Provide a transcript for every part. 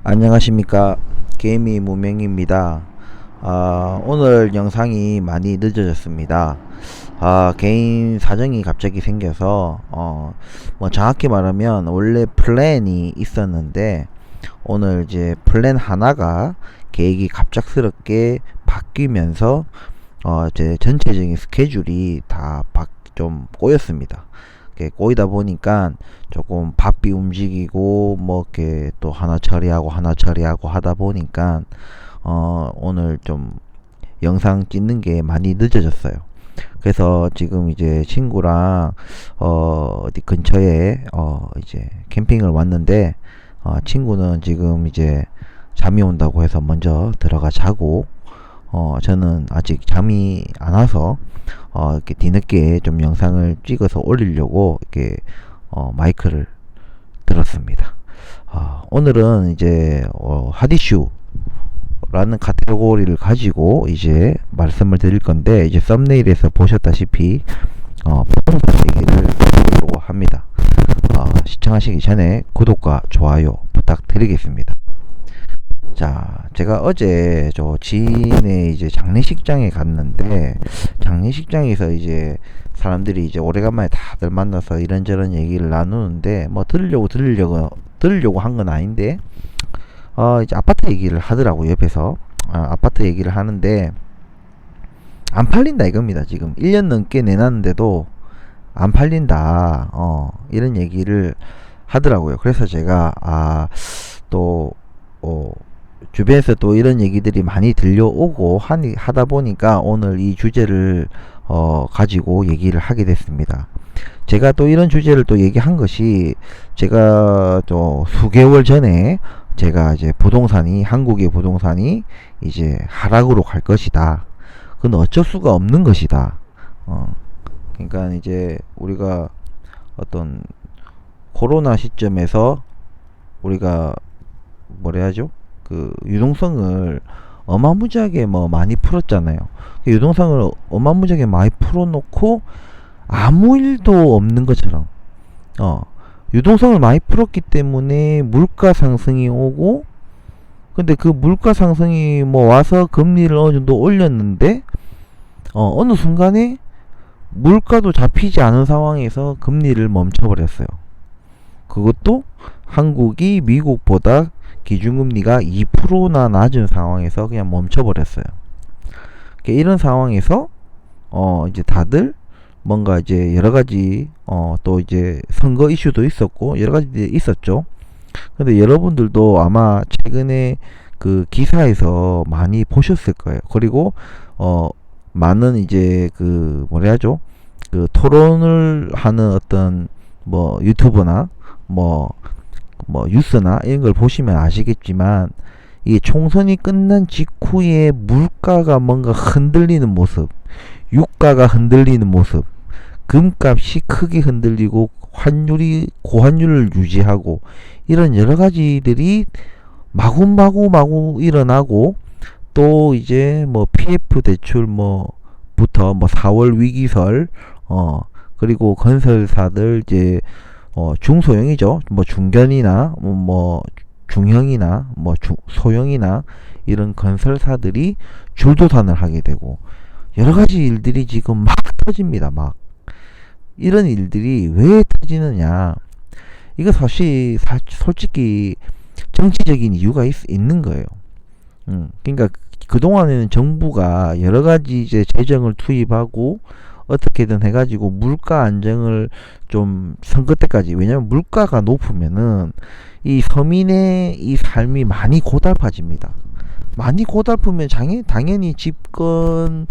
안녕하십니까, 게이미 무명입니다. 오늘 영상이 많이 늦어졌습니다. 개인 사정이 갑자기 생겨서 뭐 정확히 말하면 원래 플랜이 있었는데 오늘 이제 플랜 하나가 계획이 갑작스럽게 바뀌면서 제 전체적인 스케줄이 다 좀 꼬였습니다. 꼬이다 보니까 조금 바삐 움직이고 뭐 이렇게 또 하나 처리하고 하다 보니까 오늘 좀 영상 찍는 게 많이 늦어졌어요. 그래서 지금 이제 친구랑 어디 근처에 이제 캠핑을 왔는데 친구는 지금 이제 잠이 온다고 해서 먼저 들어가 자고 저는 아직 잠이 안 와서 이렇게 뒤늦게 좀 영상을 찍어서 올리려고 이렇게 마이크를 들었습니다. 오늘은 이제 핫이슈라는 카테고리를 가지고 이제 말씀을 드릴 건데, 이제 썸네일에서 보셨다시피 부동산 얘기를 해보려고 합니다. 시청하시기 전에 구독과 좋아요 부탁드리겠습니다. 자, 제가 어제 저 지인의 이제 장례식장에 갔는데, 장례식장에서 이제 사람들이 이제 오래간만에 다들 만나서 이런저런 얘기를 나누는데, 뭐 들으려고 한 건 아닌데, 이제 아파트 얘기를 하더라고, 옆에서. 아파트 얘기를 하는데, 안 팔린다 이겁니다. 지금 1년 넘게 내놨는데도 안 팔린다. 이런 얘기를 하더라고요. 그래서 제가, 또, 주변에서 또 이런 얘기들이 많이 들려오고 하다 보니까 오늘 이 주제를 가지고 얘기를 하게 됐습니다. 제가 또 이런 주제를 또 얘기한 것이, 제가 또 수개월 전에 제가 이제 한국의 부동산이 이제 하락으로 갈 것이다. 그건 어쩔 수가 없는 것이다. 그러니까 이제 우리가 어떤 코로나 시점에서 우리가 뭐라 하죠? 그 유동성을 어마무지하게 뭐 많이 풀었잖아요. 유동성을 어마무지하게 많이 풀어놓고 아무 일도 없는 것처럼 유동성을 많이 풀었기 때문에 물가 상승이 오고, 근데 그 물가 상승이 뭐 와서 금리를 어느 정도 올렸는데 어느 순간에 물가도 잡히지 않은 상황에서 금리를 멈춰버렸어요. 그것도 한국이 미국보다 기준금리가 2%나 낮은 상황에서 그냥 멈춰버렸어요. 이런 상황에서 이제 다들 뭔가 이제 여러가지 또 이제 선거 이슈도 있었고 여러가지 있었죠. 근데 여러분들도 아마 최근에 그 기사에서 많이 보셨을 거예요. 그리고 많은 이제 그 뭐라 하죠, 그 토론을 하는 어떤 뭐 유튜버나 뭐 뉴스나 이런 걸 보시면 아시겠지만, 이 총선이 끝난 직후에 물가가 뭔가 흔들리는 모습, 유가가 흔들리는 모습, 금값이 크게 흔들리고 고환율을 유지하고, 이런 여러 가지들이 마구 일어나고, 또 이제 뭐 PF 대출 부터 4월 위기설, 그리고 건설사들 이제 중소형이죠. 뭐 중견이나 중형이나 소형이나 이런 건설사들이 줄도산을 하게 되고, 여러 가지 일들이 지금 막 터집니다. 막 이런 일들이 왜 터지느냐? 이거 솔직히 정치적인 이유가 있는 거예요. 그러니까 그동안에는 정부가 여러 가지 이제 재정을 투입하고 어떻게든 해가지고 물가 안정을 좀 선거 때까지, 왜냐면 물가가 높으면은 이 서민의 이 삶이 많이 고달파집니다. 많이 고달프면 당연히 집권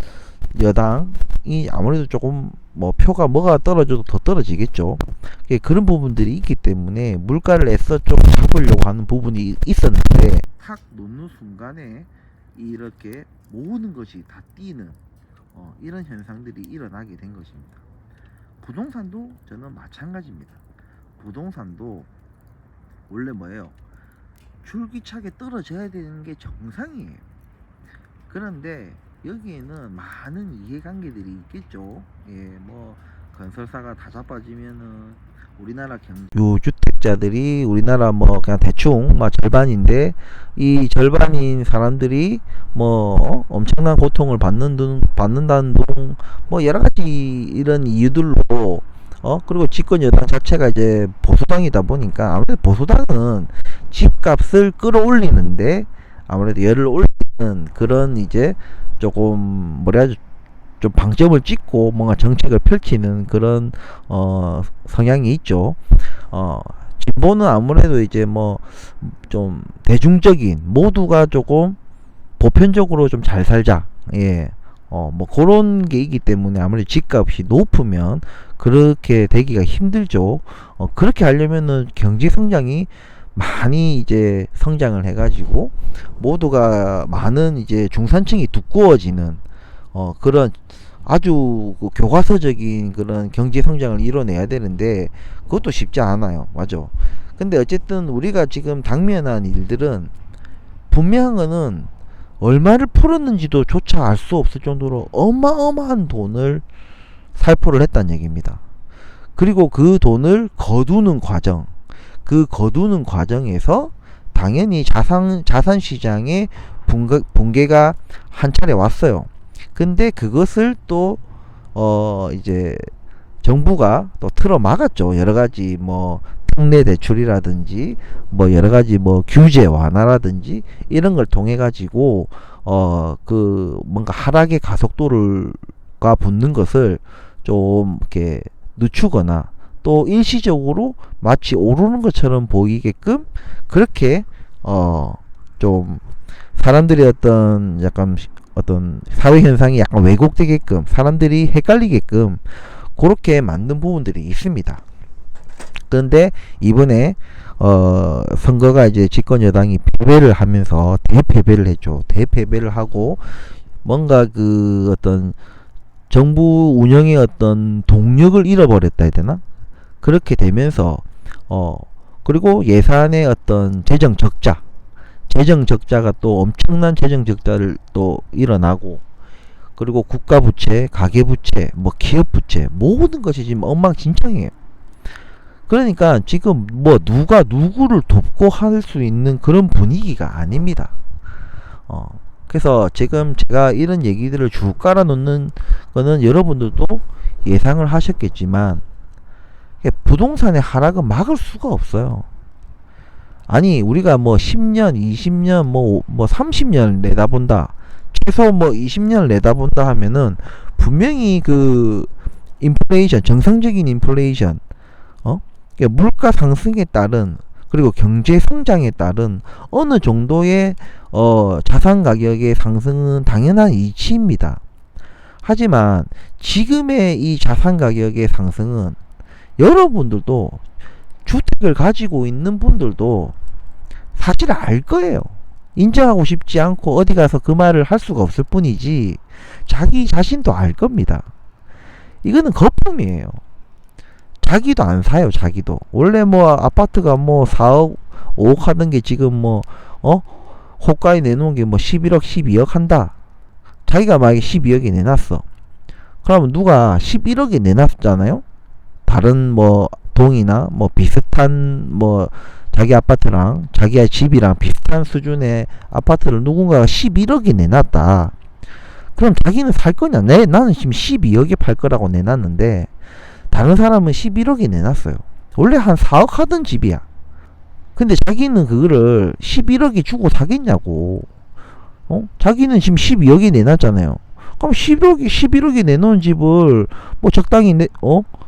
여당이 아무래도 조금 표가 뭐가 떨어져도 더 떨어지겠죠. 그런 부분들이 있기 때문에 물가를 애써 좀 잡으려고 하는 부분이 있었는데, 탁 놓는 순간에 이렇게 모든 것이 다 뛰는 이런 현상들이 일어나게 된 것입니다. 부동산도 저는 마찬가지입니다. 부동산도 원래 뭐예요? 줄기차게 떨어져야 되는 게 정상이에요. 그런데 여기에는 많은 이해관계들이 있겠죠. 건설사가 다 자빠지면은 우리나라 유주택자들이 우리나라 뭐 그냥 대충 뭐 절반인데, 이 절반인 사람들이 뭐 엄청난 고통을 받는다는 둥, 뭐 여러 가지 이런 이유들로, 그리고 집권 여당 자체가 이제 보수당이다 보니까, 아무래도 보수당은 집값을 끌어올리는데 아무래도 열을 올리는 그런 이제 조금 뭐라 하죠, 좀 방점을 찍고 뭔가 정책을 펼치는 그런 성향이 있죠. 진보는 아무래도 이제 뭐 좀 대중적인, 모두가 조금 보편적으로 좀 잘 살자, 예, 뭐 그런 게 있기 때문에 아무래도 집값이 높으면 그렇게 되기가 힘들죠. 그렇게 하려면은 경제 성장이 많이 이제 성장을 해가지고 모두가, 많은 이제 중산층이 두꺼워지는 그런 아주 그 교과서적인 그런 경제 성장을 이뤄내야 되는데, 그것도 쉽지 않아요. 맞아. 근데 어쨌든 우리가 지금 당면한 일들은, 분명한 거는 얼마를 풀었는지도 조차 알 수 없을 정도로 어마어마한 돈을 살포를 했다는 얘기입니다. 그리고 그 돈을 거두는 과정, 그 거두는 과정에서 당연히 자산 시장의 붕괴가 한 차례 왔어요. 근데 그것을 또 이제 정부가 또 틀어 막았죠. 여러 가지 뭐 특례 대출이라든지 뭐 여러 가지 뭐 규제 완화라든지 이런 걸 통해 가지고 그 뭔가 하락의 가속도가 붙는 것을 좀 이렇게 늦추거나, 또 일시적으로 마치 오르는 것처럼 보이게끔, 그렇게 좀 사람들이 어떤 사회 현상이 약간 왜곡되게끔, 사람들이 헷갈리게끔 그렇게 만든 부분들이 있습니다. 그런데 이번에 선거가 이제 집권 여당이 패배를 하면서 대패배를 했죠. 대패배를 하고 뭔가 그 어떤 정부 운영의 어떤 동력을 잃어버렸다 해야 되나? 그렇게 되면서 그리고 예산의 어떤 재정 적자가 또 엄청난 재정 적자를 또 일어나고, 그리고 국가 부채, 가계 부채, 뭐 기업 부채, 모든 것이 지금 엉망진창이에요. 그러니까 지금 뭐 누가 누구를 돕고 할 수 있는 그런 분위기가 아닙니다. 그래서 지금 제가 이런 얘기들을 쭉 깔아놓는 거는, 여러분들도 예상을 하셨겠지만 부동산의 하락은 막을 수가 없어요. 아니 우리가 뭐 10년, 20년, 뭐 30년 내다본다, 최소 뭐 20년을 내다본다 하면은 분명히 그 인플레이션, 정상적인 인플레이션, 물가 상승에 따른, 그리고 경제 성장에 따른 어느 정도의 자산 가격의 상승은 당연한 이치입니다. 하지만 지금의 이 자산 가격의 상승은, 여러분들도 주택을 가지고 있는 분들도 사실 알 거예요. 인정하고 싶지 않고 어디 가서 그 말을 할 수가 없을 뿐이지, 자기 자신도 알 겁니다. 이거는 거품이에요. 자기도 안 사요. 자기도 원래 뭐 아파트가 뭐 4억 5억 하던 게 지금 뭐 호가에 내놓은 게 뭐 11억 12억 한다. 자기가 만약에 12억에 내놨어, 그러면 누가 11억에 내놨잖아요. 다른 뭐 동이나 뭐 비슷한 뭐 자기 아파트랑 자기의 집이랑 비슷한 수준의 아파트를 누군가가 11억에 내놨다. 그럼 자기는 살 거냐? 나는 지금 12억에 팔 거라고 내놨는데 다른 사람은 11억에 내놨어요. 원래 한 4억 하던 집이야. 근데 자기는 그거를 11억에 주고 사겠냐고. 자기는 지금 12억에 내놨잖아요. 그럼 11억에 내놓은 집을 뭐 적당히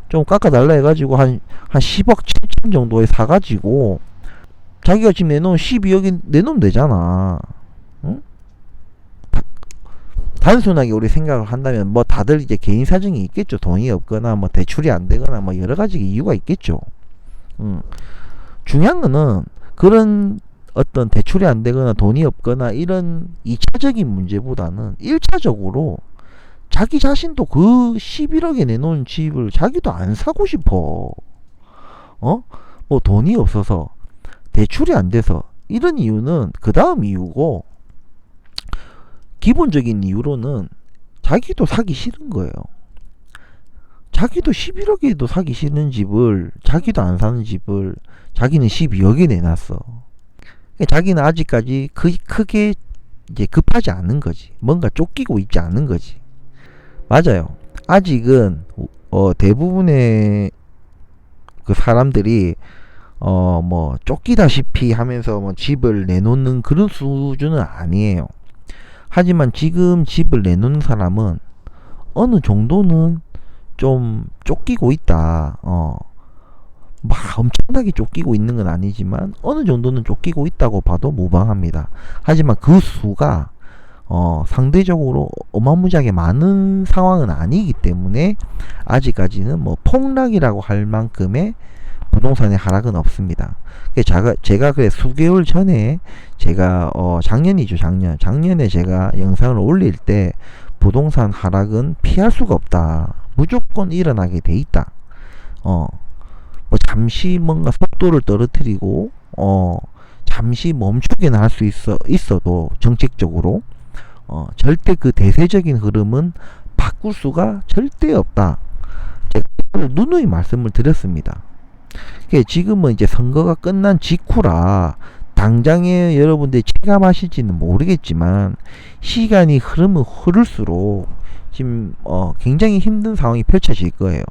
좀 깎아달라 해가지고 한 10억 7천 정도에 사가지고 자기가 지금 내놓은 12억에 내놓으면 되잖아. 응? 단순하게 우리 생각을 한다면 뭐 다들 이제 개인 사정이 있겠죠. 돈이 없거나 뭐 대출이 안 되거나 뭐 여러 가지 이유가 있겠죠. 중요한 거는 그런 어떤 대출이 안 되거나 돈이 없거나 이런 2차적인 문제보다는 1차적으로 자기 자신도 그 11억에 내놓은 집을 자기도 안 사고 싶어. 뭐 돈이 없어서, 대출이 안 돼서, 이런 이유는 그 다음 이유고, 기본적인 이유로는 자기도 사기 싫은 거예요. 자기도 11억에도 사기 싫은 집을, 자기도 안 사는 집을 자기는 12억에 내놨어. 자기는 아직까지 크게 이제 급하지 않은 거지. 뭔가 쫓기고 있지 않은 거지. 맞아요. 아직은 대부분의 그 사람들이 뭐 쫓기다시피 하면서 뭐 집을 내놓는 그런 수준은 아니에요. 하지만 지금 집을 내놓는 사람은 어느 정도는 좀 쫓기고 있다. 막 엄청나게 쫓기고 있는 건 아니지만 어느 정도는 쫓기고 있다고 봐도 무방합니다. 하지만 그 수가 상대적으로 어마무지하게 많은 상황은 아니기 때문에 아직까지는 뭐 폭락이라고 할 만큼의 부동산의 하락은 없습니다. 제가 그래 수개월 전에 제가 작년이죠, 작년에 제가 영상을 올릴 때 부동산 하락은 피할 수가 없다. 무조건 일어나게 돼 있다. 뭐 잠시 뭔가 속도를 떨어뜨리고 잠시 멈추게는 할 수 있어도 정책적으로 절대 그 대세적인 흐름은 바꿀 수가 절대 없다. 제가 누누이 말씀을 드렸습니다. 지금은 이제 선거가 끝난 직후라 당장에 여러분들이 체감하실지는 모르겠지만 시간이 흐르면 흐를수록 지금 굉장히 힘든 상황이 펼쳐질 거예요.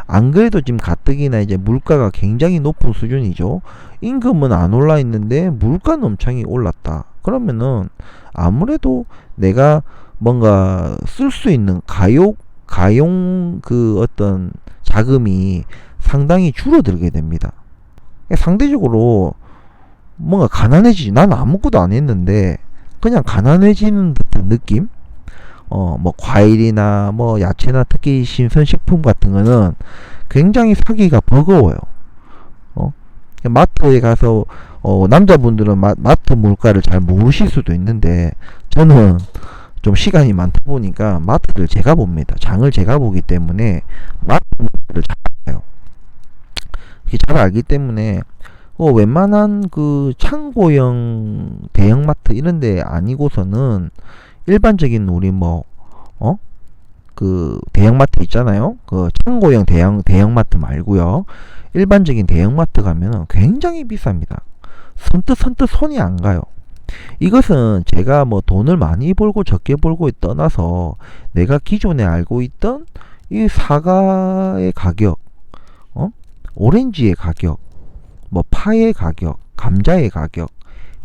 안 그래도 지금 가뜩이나 이제 물가가 굉장히 높은 수준이죠. 임금은 안 올라 있는데 물가는 엄청 올랐다. 그러면은 아무래도 내가 뭔가 쓸 수 있는 가용 그 어떤 자금이 상당히 줄어들게 됩니다. 상대적으로 뭔가 가난해지지. 난 아무것도 안 했는데 그냥 가난해지는 듯한 느낌? 뭐 과일이나 뭐 야채나 특히 신선식품 같은 거는 굉장히 사기가 버거워요. 마트에 가서 남자분들은 마트 물가를 잘 모르실 수도 있는데 저는 좀 시간이 많다 보니까 마트를 제가 봅니다. 장을 제가 보기 때문에 마트 물가를 잘 알아요. 잘 알기 때문에 웬만한 그 창고형 대형마트 이런데 아니고서는 일반적인 우리 그 대형마트 있잖아요. 그 창고형 대형마트 말고요. 일반적인 대형마트 가면은 굉장히 비쌉니다. 선뜻 손이 안 가요. 이것은 제가 뭐 돈을 많이 벌고 적게 벌고에 떠나서 내가 기존에 알고 있던 이 사과의 가격, 오렌지의 가격, 뭐 파의 가격, 감자의 가격,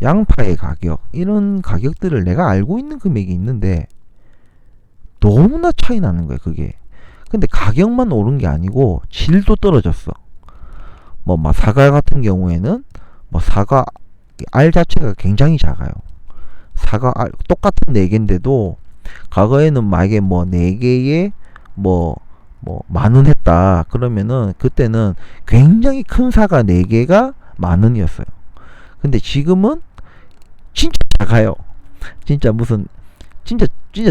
양파의 가격, 이런 가격들을 내가 알고 있는 금액이 있는데 너무나 차이 나는 거예요, 그게. 근데 가격만 오른 게 아니고 질도 떨어졌어. 뭐 사과 같은 경우에는 뭐 사과 알 자체가 굉장히 작아요. 사과 알 똑같은 4개인데도 과거에는 만약에 뭐 4개에 뭐 만원 했다 그러면은 그때는 굉장히 큰 사과 4개가 만원이었어요. 근데 지금은 진짜 작아요. 진짜 무슨 진짜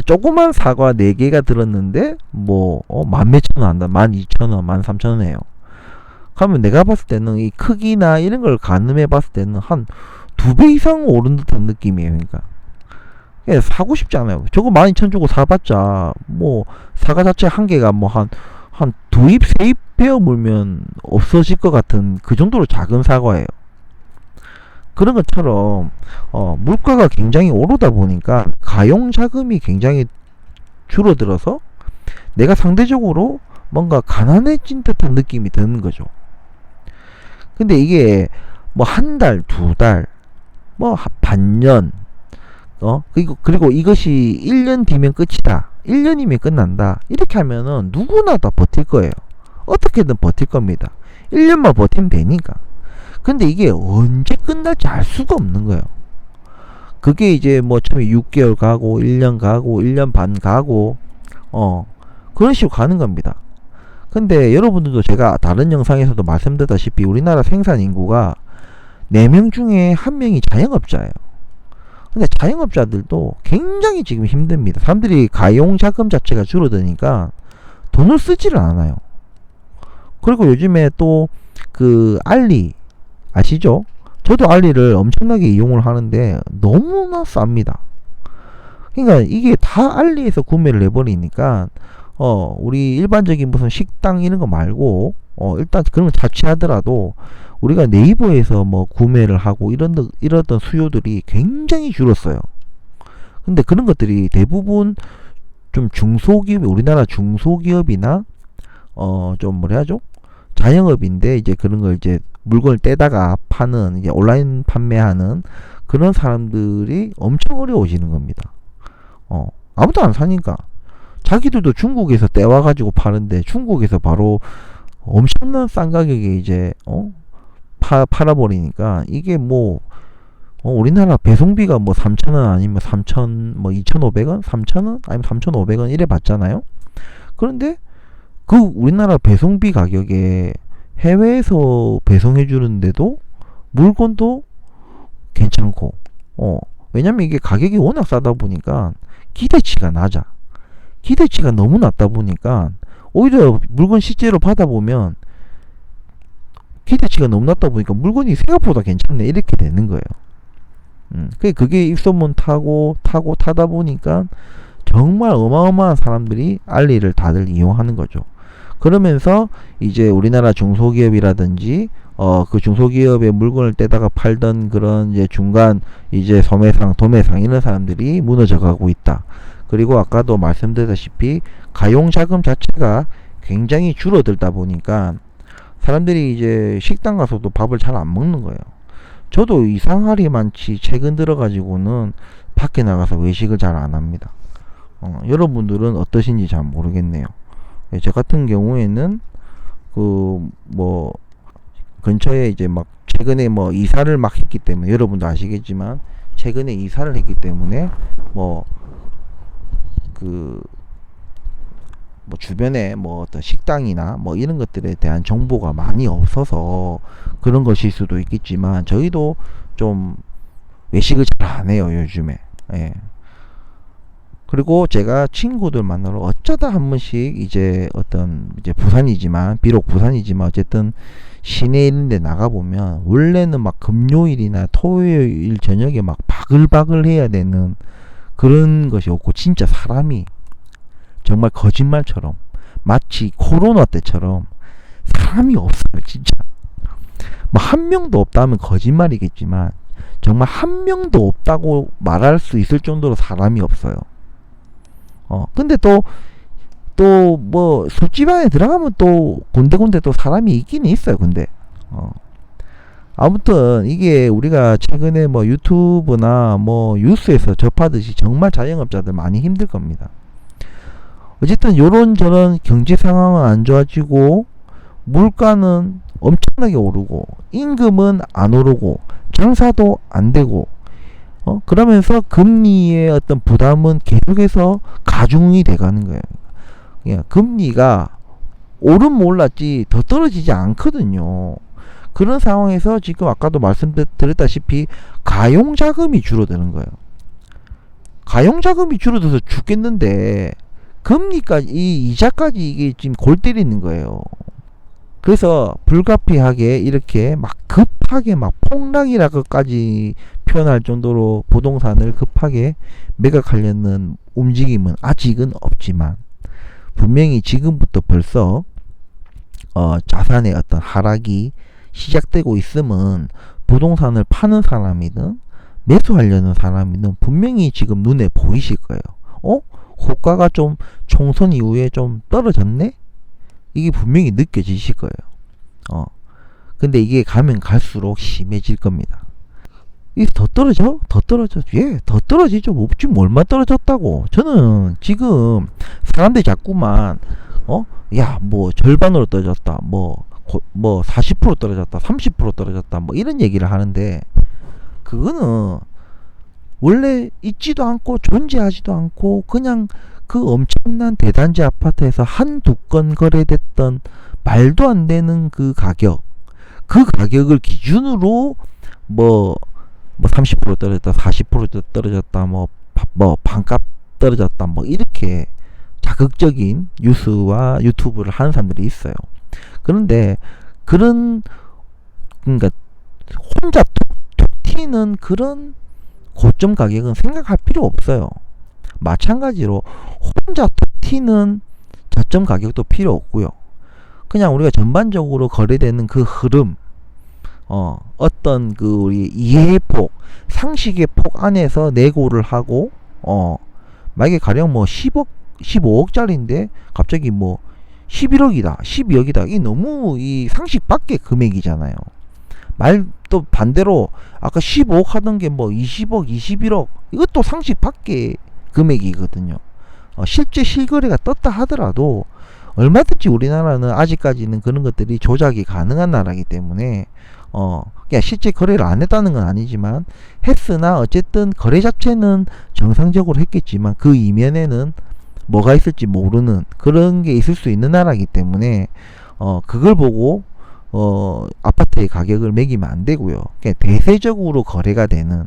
조그만 사과 4개가 들었는데 뭐 11,000원 한다. 12,000원, 13,000원 해요. 그러면 내가 봤을 때는 이 크기나 이런 걸 가늠해 봤을 때는 한 2배 이상 오른 듯한 느낌이에요. 그러니까 사고 싶지 않아요. 저거 12,000원 주고 사봤자 뭐 사과 자체 한 개가 뭐 한 2입 3입 베어 물면 없어질 것 같은 그 정도로 작은 사과예요. 그런 것처럼 물가가 굉장히 오르다 보니까 가용 자금이 굉장히 줄어들어서 내가 상대적으로 뭔가 가난해진 듯한 느낌이 드는 거죠. 근데 이게 뭐 한 달, 2달, 뭐 반년, 그리고 이것이 1년 뒤면 끝이다. 1년이면 끝난다. 이렇게 하면은 누구나 다 버틸 거예요. 어떻게든 버틸 겁니다. 1년만 버티면 되니까. 근데 이게 언제 끝날지 알 수가 없는 거예요. 그게 이제 뭐 처음에 6개월 가고 1년 가고 1년 반 가고 그런 식으로 가는 겁니다. 근데 여러분들도 제가 다른 영상에서도 말씀드렸다시피 우리나라 생산 인구가 4명 중에 1명이 자영업자예요. 근데 자영업자들도 굉장히 지금 힘듭니다. 사람들이 가용 자금 자체가 줄어드니까 돈을 쓰지를 않아요. 그리고 요즘에 또 그 알리 아시죠? 저도 알리를 엄청나게 이용을 하는데 너무나 쌉니다. 그러니까 이게 다 알리에서 구매를 해버리니까 우리 일반적인 무슨 식당 이런 거 말고, 일단 그런 거 자취하더라도 우리가 네이버에서 뭐 구매를 하고 이러던 수요들이 굉장히 줄었어요. 근데 그런 것들이 대부분 좀 중소기업, 우리나라 중소기업이나 좀 뭐라 하죠? 자영업인데 이제 그런 걸 이제 물건을 떼다가 파는, 이제 온라인 판매하는 그런 사람들이 엄청 어려워지는 겁니다. 아무도 안 사니까. 자기들도 중국에서 떼와 가지고 파는데 중국에서 바로 엄청난 싼 가격에 이제 팔아버리니까 이게 뭐 우리나라 배송비가 뭐 3,000원 아니면 3,000, 뭐 2,500원, 3,000원 아니면 3,500원 이래 받잖아요. 그런데 그 우리나라 배송비 가격에 해외에서 배송해 주는데도 물건도 괜찮고, 왜냐면 이게 가격이 워낙 싸다 보니까 기대치가 낮아. 기대치가 너무 낮다 보니까 오히려 물건 실제로 받아보면 기대치가 너무 낮다 보니까 물건이 생각보다 괜찮네 이렇게 되는 거예요. 그게 입소문 타다 보니까 정말 어마어마한 사람들이 알리를 다들 이용하는 거죠. 그러면서 이제 우리나라 중소기업이라든지 그 중소기업의 물건을 떼다가 팔던 그런 이제 중간 이제 소매상, 도매상 이런 사람들이 무너져 가고 있다. 그리고 아까도 말씀드렸다시피 가용 자금 자체가 굉장히 줄어들다 보니까 사람들이 이제 식당 가서도 밥을 잘 안 먹는 거예요. 저도 이상하리 많지 최근 들어 가지고는 밖에 나가서 외식을 잘 안 합니다. 여러분들은 어떠신지 잘 모르겠네요. 저 같은 경우에는 그 뭐 근처에 이제 막 최근에 뭐 이사를 막 했기 때문에, 여러분도 아시겠지만 최근에 이사를 했기 때문에 뭐 주변에 뭐 어떤 식당이나 뭐 이런 것들에 대한 정보가 많이 없어서 그런 것일 수도 있겠지만 저희도 좀 외식을 잘 안 해요 요즘에. 예. 그리고 제가 친구들 만나러 어쩌다 한 번씩 이제 부산이지만, 비록 부산이지만 어쨌든 시내 이런 데 나가보면 원래는 막 금요일이나 토요일 저녁에 막 바글바글 해야 되는 그런 것이 없고, 진짜 사람이 정말 거짓말처럼 마치 코로나 때처럼 사람이 없어요. 진짜 뭐 한 명도 없다면 거짓말이겠지만 정말 한 명도 없다고 말할 수 있을 정도로 사람이 없어요. 근데 또 뭐 술집 안에 들어가면 또 군데군데 또 사람이 있긴 있어요. 근데 아무튼 이게 우리가 최근에 뭐 유튜브나 뭐 뉴스에서 접하듯이 정말 자영업자들 많이 힘들 겁니다. 어쨌든 요런저런 경제 상황은 안 좋아지고 물가는 엄청나게 오르고 임금은 안 오르고 장사도 안 되고, 그러면서 금리의 어떤 부담은 계속해서 가중이 돼가는 거예요. 그냥 금리가 오르면 올랐지 더 떨어지지 않거든요. 그런 상황에서 지금 아까도 말씀드렸다시피 가용자금이 줄어드는 거예요. 가용자금이 줄어들어서 죽겠는데 금리까지, 이 이자까지 이게 지금 골 때리는 거예요. 그래서 불가피하게 이렇게 막 급하게 막 폭락이라고까지 표현할 정도로 부동산을 급하게 매각하려는 움직임은 아직은 없지만 분명히 지금부터 벌써 자산의 어떤 하락이 시작되고 있으면 부동산을 파는 사람이든 매수하려는 사람이든 분명히 지금 눈에 보이실 거예요. 호가가 좀 총선 이후에 좀 떨어졌네? 이게 분명히 느껴지실 거예요. 근데 이게 가면 갈수록 심해질 겁니다. 이게 더 떨어져? 더 떨어져? 예, 더 떨어지죠. 뭐, 지금 얼마 떨어졌다고. 저는 지금 사람들이 자꾸만, 야, 뭐, 절반으로 떨어졌다. 뭐 40% 떨어졌다. 30% 떨어졌다. 뭐, 이런 얘기를 하는데, 그거는 원래 있지도 않고 존재하지도 않고 그냥 그 엄청난 대단지 아파트에서 한두 건 거래됐던 말도 안 되는 그 가격을 기준으로 뭐 30% 떨어졌다, 40% 떨어졌다, 뭐 반값 떨어졌다, 뭐 이렇게 자극적인 뉴스와 유튜브를 하는 사람들이 있어요. 그런데 그러니까 혼자 툭툭 튀는 그런 고점 가격은 생각할 필요 없어요. 마찬가지로 혼자 툭 튀는 저점 가격도 필요 없고요. 그냥 우리가 전반적으로 거래되는 그 흐름, 어떤 그 우리 이해의 폭, 상식의 폭 안에서 내고를 하고, 만약에 가령 뭐 10억, 15억짜리인데 갑자기 뭐 11억이다, 12억이다. 이게 너무 이 상식 밖의 금액이잖아요. 또 반대로 아까 15억 하던 게 뭐 20억, 21억, 이것도 상식 밖의 금액이거든요. 실제 실거래가 떴다 하더라도 얼마든지 우리나라는 아직까지는 그런 것들이 조작이 가능한 나라이기 때문에 그냥 실제 거래를 안 했다는 건 아니지만 했으나 어쨌든 거래 자체는 정상적으로 했겠지만 그 이면에는 뭐가 있을지 모르는 그런 게 있을 수 있는 나라이기 때문에 그걸 보고 아파트의 가격을 매기면 안 되고요. 그냥 대세적으로 거래가 되는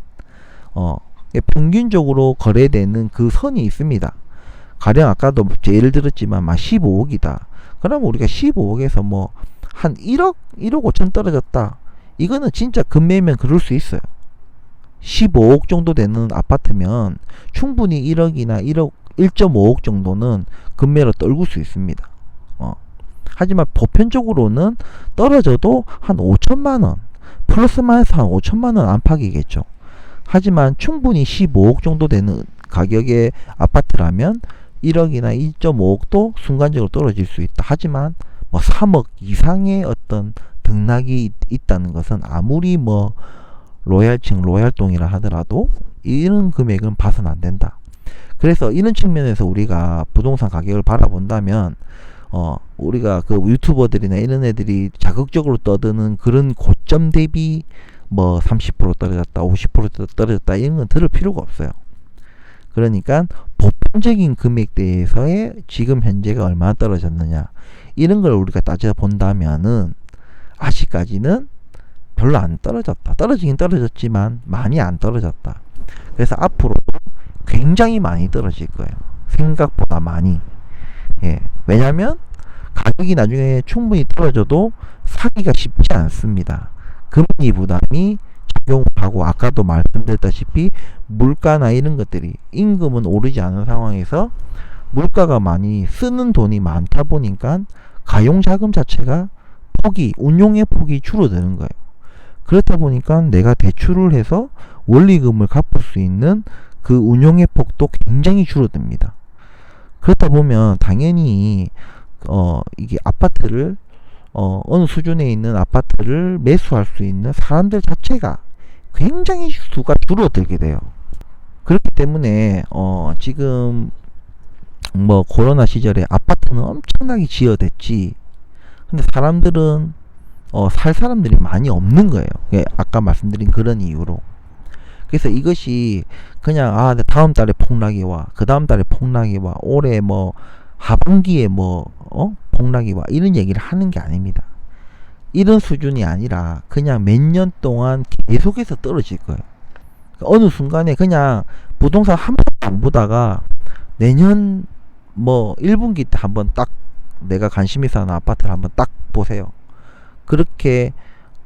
평균적으로 거래되는 그 선이 있습니다. 가령 아까도 예를 들었지만 막 15억이다. 그러면 우리가 15억에서 뭐 한 1억, 1억 5천 떨어졌다. 이거는 진짜 금매면 그럴 수 있어요. 15억 정도 되는 아파트면 충분히 1억이나 1억 1.5억 정도는 금매로 떨굴 수 있습니다. 하지만 보편적으로는 떨어져도 한 5천만원 플러스 마이너스 한 5천만원 안팎이겠죠. 하지만 충분히 15억 정도 되는 가격의 아파트라면 1억이나 1.5억도 순간적으로 떨어질 수 있다. 하지만 뭐 3억 이상의 어떤 등락이 있다는 것은 아무리 뭐 로얄층 로얄동이라 하더라도 이런 금액은 봐서는 안 된다. 그래서 이런 측면에서 우리가 부동산 가격을 바라본다면 우리가 그 유튜버들이나 이런 애들이 자극적으로 떠드는 그런 고점 대비 뭐 30% 떨어졌다, 50% 떨어졌다 이런 건 들을 필요가 없어요. 그러니까 보편적인 금액대에서의 지금 현재가 얼마나 떨어졌느냐 이런 걸 우리가 따져본다면은 아직까지는 별로 안 떨어졌다. 떨어지긴 떨어졌지만 많이 안 떨어졌다. 그래서 앞으로도 굉장히 많이 떨어질 거예요. 생각보다 많이. 왜냐면 가격이 나중에 충분히 떨어져도 사기가 쉽지 않습니다. 금리 부담이 적용을 하고 아까도 말씀드렸다시피 물가나 이런 것들이 임금은 오르지 않은 상황에서 물가가 많이 쓰는 돈이 많다 보니까 가용자금 자체가 운용의 폭이 줄어드는 거예요. 그렇다 보니까 내가 대출을 해서 원리금을 갚을 수 있는 그 운용의 폭도 굉장히 줄어듭니다. 그렇다 보면 당연히 이게 아파트를 어느 수준에 있는 아파트를 매수할 수 있는 사람들 자체가 굉장히 수가 줄어들게 돼요. 그렇기 때문에 지금 뭐 코로나 시절에 아파트는 엄청나게 지어댔지. 근데 사람들은 살 사람들이 많이 없는 거예요. 아까 말씀드린 그런 이유로. 그래서 이것이 그냥 다음 달에 폭락이 와, 그 다음 달에 폭락이 와, 올해 뭐 하반기에 뭐 폭락이 와 이런 얘기를 하는 게 아닙니다. 이런 수준이 아니라 그냥 몇 년 동안 계속해서 떨어질 거예요. 어느 순간에 그냥 부동산 한 번도 안 보다가 내년 뭐 1분기 때 한번 딱 내가 관심이 사는 아파트를 한번 딱 보세요. 그렇게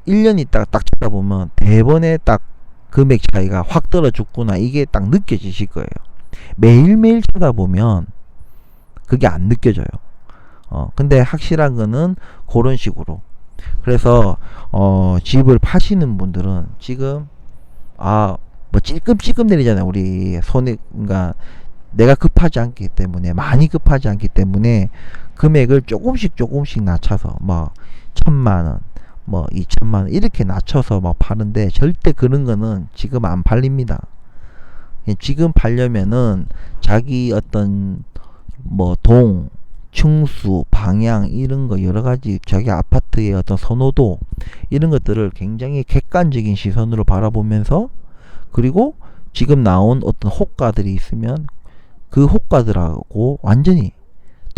1년 있다가 딱 쳐다보면 대번에 딱 금액 차이가 확 떨어 죽구나 이게 딱 느껴지실 거예요. 매일매일 쳐다보면 그게 안 느껴져요. 근데 확실한 거는 그런 식으로. 그래서 집을 파시는 분들은 지금 뭐 찔끔찔끔 내리잖아요. 우리 손에. 그러니까 내가 급하지 않기 때문에, 많이 급하지 않기 때문에 금액을 조금씩 낮춰서 뭐 1,000만원 뭐 2,000만원 이렇게 낮춰서 막 파는데 절대 그런 거는 지금 안 팔립니다. 지금 팔려면은 자기 어떤 뭐 층수, 방향 이런 거 여러 가지 자기 아파트의 어떤 선호도 이런 것들을 굉장히 객관적인 시선으로 바라보면서, 그리고 지금 나온 어떤 호가들이 있으면 그 호가들하고 완전히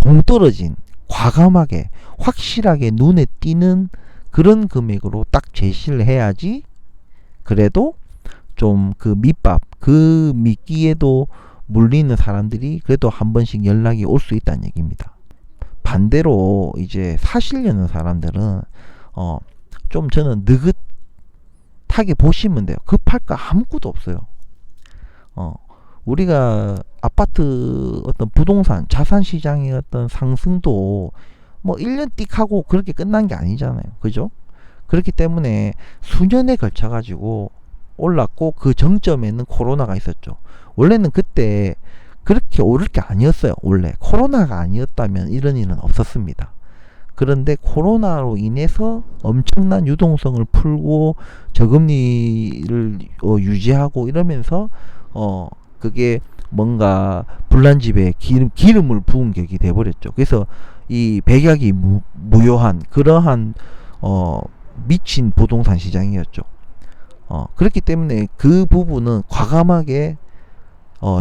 동떨어진, 과감하게 확실하게 눈에 띄는 그런 금액으로 딱 제시를 해야지 그래도 좀 그 밑밥, 그 미끼에도 물리는 사람들이 그래도 한 번씩 연락이 올 수 있다는 얘기입니다. 반대로 이제 사시려는 사람들은 좀 저는 느긋하게 보시면 돼요. 급할 거 아무것도 없어요. 우리가 아파트 어떤 부동산 자산 시장의 어떤 상승도 뭐 1년 띡 하고 그렇게 끝난 게 아니잖아요. 그죠? 그렇기 때문에 수년에 걸쳐 가지고 올랐고, 그 정점에는 코로나가 있었죠. 원래는 그때 그렇게 오를 게 아니었어요. 원래 코로나가 아니었다면 이런 일은 없었습니다. 그런데 코로나로 인해서 엄청난 유동성을 풀고 저금리를 유지하고 이러면서 그게 뭔가 불난 집에 기름을 부은 격이 돼버렸죠. 그래서 이 백약이 무효한 그러한 미친 부동산 시장이었죠. 그렇기 때문에 그 부분은 과감하게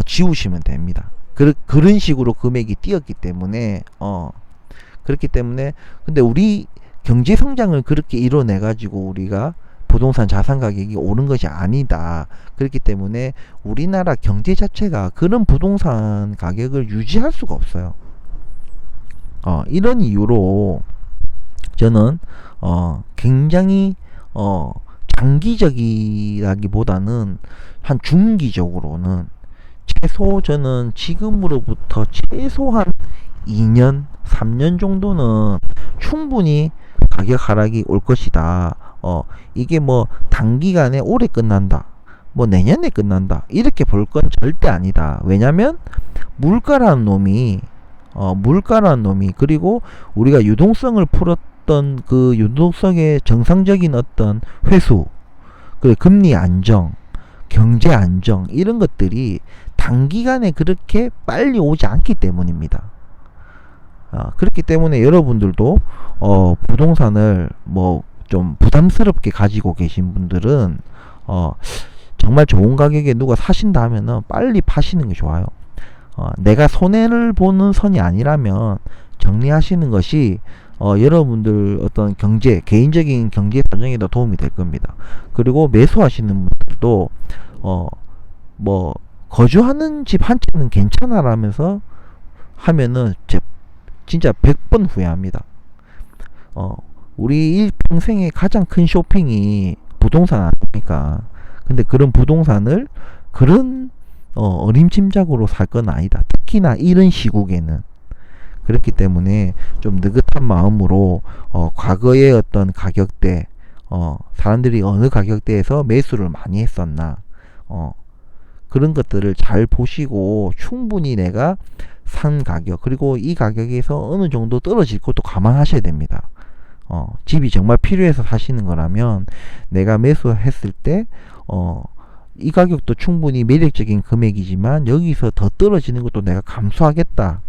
지우시면 됩니다. 그런 식으로 금액이 뛰었기 때문에 그렇기 때문에, 근데 우리 경제 성장을 그렇게 이뤄내 가지고 우리가 부동산 자산 가격이 오른 것이 아니다. 그렇기 때문에 우리나라 경제 자체가 그런 부동산 가격을 유지할 수가 없어요. 이런 이유로 저는 굉장히 장기적이라기보다는 한 중기적으로는 최소 저는 지금으로부터 최소한 2년, 3년 정도는 충분히 가격 하락이 올 것이다. 이게 뭐 단기간에 올해 끝난다, 뭐 내년에 끝난다, 이렇게 볼 건 절대 아니다. 왜냐면 물가라는 놈이 그리고 우리가 유동성을 풀었던 그 유동성의 정상적인 어떤 회수, 그 금리 안정, 경제 안정, 이런 것들이 단기간에 그렇게 빨리 오지 않기 때문입니다. 그렇기 때문에 여러분들도 부동산을 뭐 좀 부담스럽게 가지고 계신 분들은 정말 좋은 가격에 누가 사신다 하면은 빨리 파시는 게 좋아요. 내가 손해를 보는 선이 아니라면 정리하시는 것이 여러분들 어떤 개인적인 경제 사정에도 도움이 될 겁니다. 그리고 매수하시는 분들도 뭐 거주하는 집 한 채는 괜찮아라면서 하면은 진짜 100번 후회합니다. 우리 일평생의 가장 큰 쇼핑이 부동산 아닙니까? 근데 그런 부동산을 그런 어림짐작으로 살 건 아니다. 특히나 이런 시국에는. 그렇기 때문에 좀 느긋한 마음으로 과거의 어떤 가격대, 사람들이 어느 가격대에서 매수를 많이 했었나, 그런 것들을 잘 보시고 충분히 내가 산 가격, 그리고 이 가격에서 어느 정도 떨어질 것도 감안하셔야 됩니다. 집이 정말 필요해서 사시는 거라면 내가 매수했을 때 이 가격도 충분히 매력적인 금액이지만 여기서 더 떨어지는 것도 내가 감수하겠다,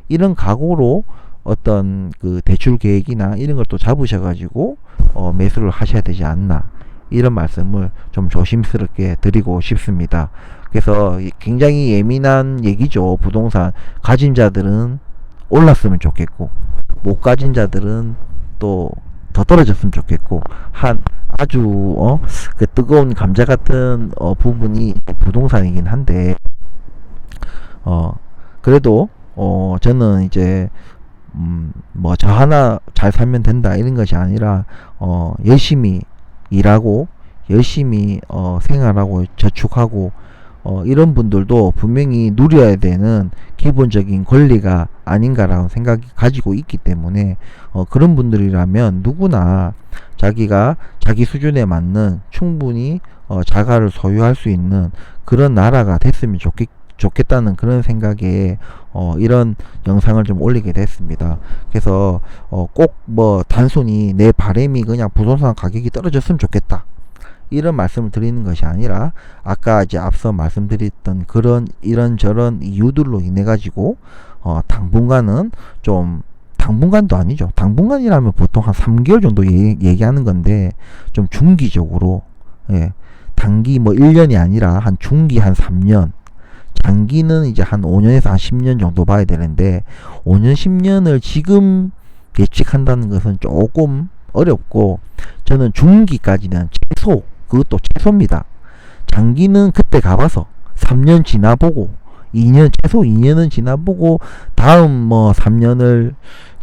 이런 각오로 어떤 그 대출 계획이나 이런 걸 또 잡으셔가지고 매수를 하셔야 되지 않나, 이런 말씀을 좀 조심스럽게 드리고 싶습니다. 그래서 굉장히 예민한 얘기죠. 부동산 가진 자들은 올랐으면 좋겠고, 못 가진 자들은 또 더 떨어졌으면 좋겠고, 한 아주 그 뜨거운 감자 같은 부분이 부동산이긴 한데, 그래도 저는 이제 뭐 저 하나 잘 살면 된다 이런 것이 아니라 열심히 일하고 열심히 생활하고 저축하고 이런 분들도 분명히 누려야 되는 기본적인 권리가 아닌가라는 생각이 가지고 있기 때문에 그런 분들이라면 누구나 자기가 자기 수준에 맞는 충분히 자가를 소유할 수 있는 그런 나라가 됐으면 좋겠다는 그런 생각에 이런 영상을 좀 올리게 됐습니다. 그래서 꼭 뭐 단순히 내 바람이 그냥 부동산 가격이 떨어졌으면 좋겠다, 이런 말씀을 드리는 것이 아니라, 아까 이제 앞서 말씀드렸던 그런 이런저런 이유들로 인해 가지고 당분간은 좀, 당분간도 아니죠. 당분간이라면 보통 한 3개월 정도 얘기하는 건데, 좀 중기적으로, 단기 뭐 1년이 아니라 한 중기 한 3년, 장기는 이제 한 5년에서 한 10년 정도 봐야 되는데, 5년 10년을 지금 예측한다는 것은 조금 어렵고, 저는 중기까지는 최소, 그것도 최소입니다. 장기는 그때 가봐서 3년 지나보고, 최소 2년은 지나보고 다음 뭐 3년을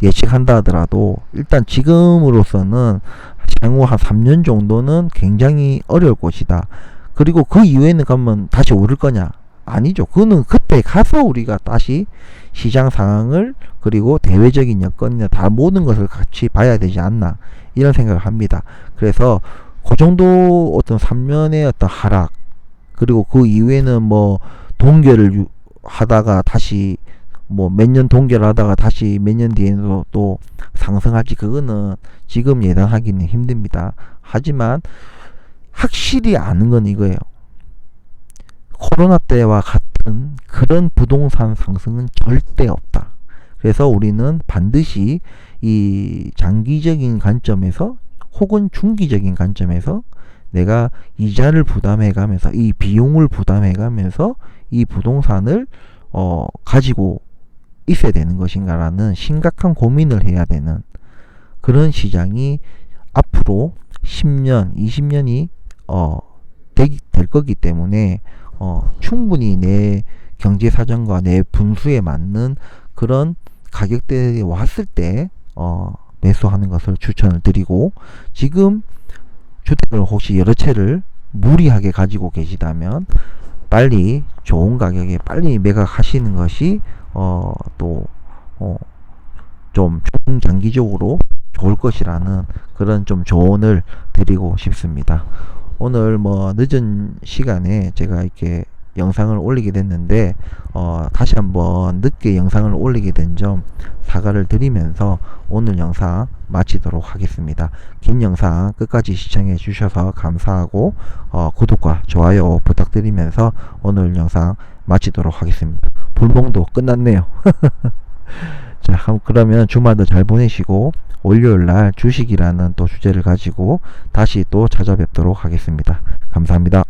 예측한다 하더라도, 일단 지금으로서는 향후 한 3년 정도는 굉장히 어려울 것이다. 그리고 그 이후에는 가면 다시 오를 거냐? 아니죠. 그거는 그때 가서 우리가 다시 시장 상황을 그리고 대외적인 여건이나 다 모든 것을 같이 봐야 되지 않나 이런 생각을 합니다. 그래서 그 정도 어떤 3년의 어떤 하락 그리고 그 이후에는 뭐 동결을 하다가 다시 뭐 몇 년 동결하다가 다시 몇 년 뒤에는 또 상승할지 그거는 지금 예단하기는 힘듭니다. 하지만 확실히 아는 건 이거예요. 코로나 때와 같은 그런 부동산 상승은 절대 없다. 그래서 우리는 반드시 이 장기적인 관점에서 혹은 중기적인 관점에서 내가 이자를 부담해 가면서 이 비용을 부담해 가면서 이 부동산을 가지고 있어야 되는 것인가라는 심각한 고민을 해야 되는 그런 시장이 앞으로 10년, 20년이 될 거기 때문에 충분히 내 경제 사정과 내 분수에 맞는 그런 가격대에 왔을 때 매수하는 것을 추천을 드리고, 지금 주택을 혹시 여러 채를 무리하게 가지고 계시다면 빨리 좋은 가격에 빨리 매각하시는 것이 또 좀 중장기적으로 좋을 것이라는 그런 좀 조언을 드리고 싶습니다. 오늘 뭐 늦은 시간에 제가 이렇게 영상을 올리게 됐는데 다시 한번 늦게 영상을 올리게 된 점 사과를 드리면서 오늘 영상 마치도록 하겠습니다. 긴 영상 끝까지 시청해 주셔서 감사하고 구독과 좋아요 부탁드리면서 오늘 영상 마치도록 하겠습니다. 불멍도 끝났네요. 자, 그러면 주말도 잘 보내시고 월요일날 주식이라는 또 주제를 가지고 다시 또 찾아뵙도록 하겠습니다. 감사합니다.